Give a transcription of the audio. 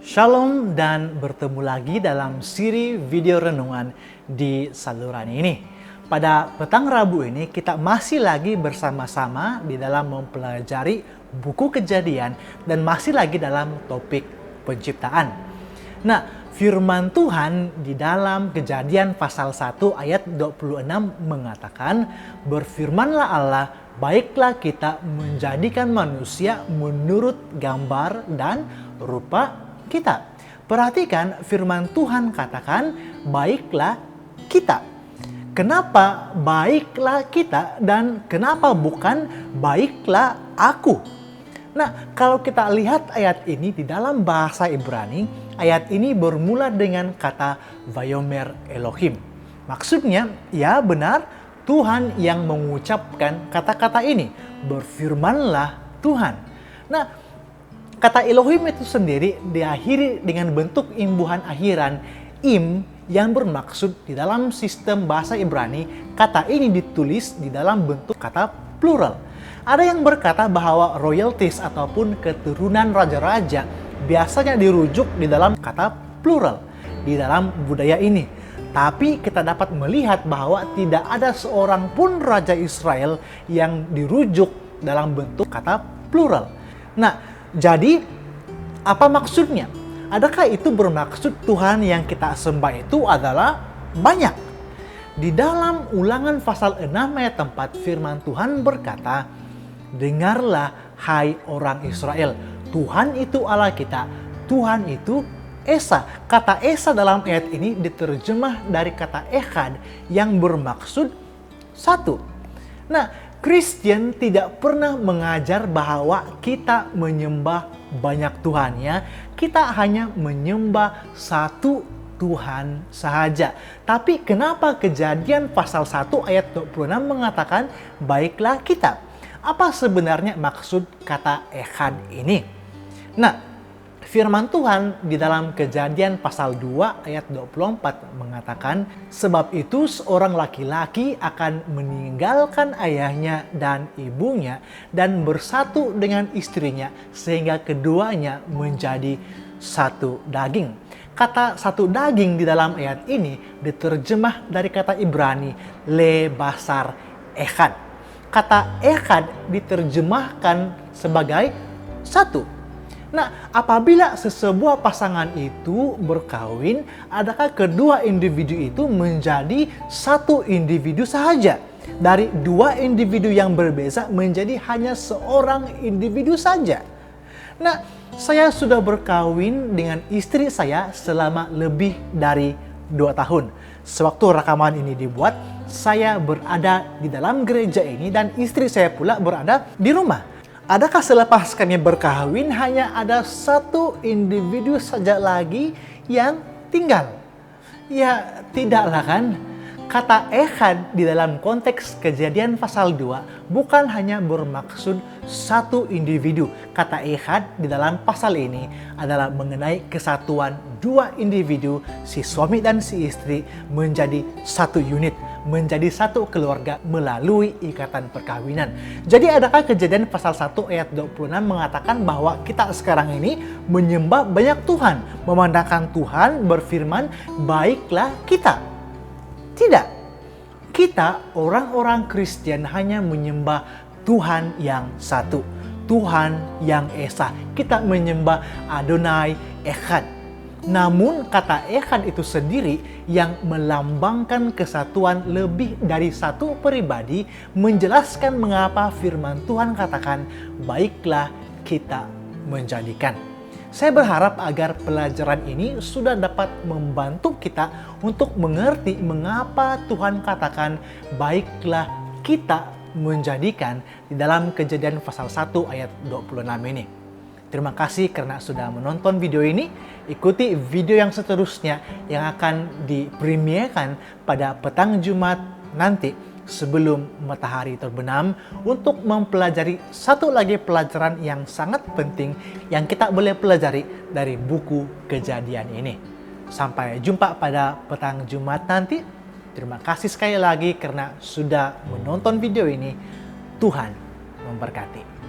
Shalom dan bertemu lagi dalam siri video renungan di saluran ini. Pada petang Rabu ini kita masih lagi bersama-sama di dalam mempelajari buku Kejadian dan masih lagi dalam topik penciptaan. Nah, firman Tuhan di dalam Kejadian pasal 1 ayat 26 mengatakan, "Berfirmanlah Allah, baiklah kita menjadikan manusia menurut gambar dan rupa kita." Perhatikan firman Tuhan katakan, baiklah kita. Kenapa baiklah kita dan kenapa bukan baiklah aku? Nah, kalau kita lihat ayat ini di dalam bahasa Ibrani, ayat ini bermula dengan kata Vayomer Elohim. Maksudnya, ya benar, Tuhan yang mengucapkan kata-kata ini. Berfirmanlah Tuhan. Nah, kata Elohim itu sendiri diakhiri dengan bentuk imbuhan akhiran im yang bermaksud di dalam sistem bahasa Ibrani, kata ini ditulis di dalam bentuk kata plural. Ada yang berkata bahwa royalties ataupun keturunan raja-raja biasanya dirujuk di dalam kata plural di dalam budaya ini. Tapi kita dapat melihat bahwa tidak ada seorang pun raja Israel yang dirujuk dalam bentuk kata plural. Nah, jadi, apa maksudnya? Adakah itu bermaksud Tuhan yang kita sembah itu adalah banyak? Di dalam Ulangan pasal 6 ayat 4 firman Tuhan berkata, "Dengarlah hai orang Israel, Tuhan itu Allah kita, Tuhan itu Esa." Kata Esa dalam ayat ini diterjemah dari kata Echad yang bermaksud satu. Nah, Kristen tidak pernah mengajar bahwa kita menyembah banyak Tuhan ya. Kita hanya menyembah satu Tuhan sahaja. Tapi kenapa Kejadian pasal 1 ayat 26 mengatakan baiklah kita? Apa sebenarnya maksud kata Echad ini? Nah, firman Tuhan di dalam Kejadian pasal 2 ayat 24 mengatakan, "Sebab itu seorang laki-laki akan meninggalkan ayahnya dan ibunya dan bersatu dengan istrinya sehingga keduanya menjadi satu daging." Kata satu daging di dalam ayat ini diterjemah dari kata Ibrani le basar echad. Kata echad diterjemahkan sebagai satu. Nah, apabila sesebuah pasangan itu berkawin, adakah kedua individu itu menjadi satu individu saja? Dari dua individu yang berbeda menjadi hanya seorang individu saja. Nah, saya sudah berkawin dengan istri saya selama lebih dari 2 tahun. Sewaktu rekaman ini dibuat, saya berada di dalam gereja ini dan istri saya pula berada di rumah. Adakah selepas kami berkahwin hanya ada satu individu saja lagi yang tinggal? Ya, tidaklah kan? Kata Echad di dalam konteks Kejadian pasal 2 bukan hanya bermaksud satu individu. Kata Echad di dalam pasal ini adalah mengenai kesatuan dua individu, si suami dan si istri menjadi satu unit, menjadi satu keluarga melalui ikatan perkawinan. Jadi adakah Kejadian pasal 1 ayat 26 mengatakan bahwa kita sekarang ini menyembah banyak Tuhan, memandangkan Tuhan berfirman, baiklah kita? Tidak. Kita orang-orang Kristen hanya menyembah Tuhan yang satu, Tuhan yang Esa. Kita menyembah Adonai Echad. Namun kata Echad itu sendiri yang melambangkan kesatuan lebih dari satu pribadi menjelaskan mengapa firman Tuhan katakan baiklah kita menjadikan. Saya berharap agar pelajaran ini sudah dapat membantu kita untuk mengerti mengapa Tuhan katakan baiklah kita menjadikan di dalam Kejadian pasal 1 ayat 26 ini. Terima kasih karena sudah menonton video ini. Ikuti video yang seterusnya yang akan dipremierkan pada petang Jumat nanti sebelum matahari terbenam untuk mempelajari satu lagi pelajaran yang sangat penting yang kita boleh pelajari dari buku Kejadian ini. Sampai jumpa pada petang Jumat nanti. Terima kasih sekali lagi karena sudah menonton video ini. Tuhan memberkati.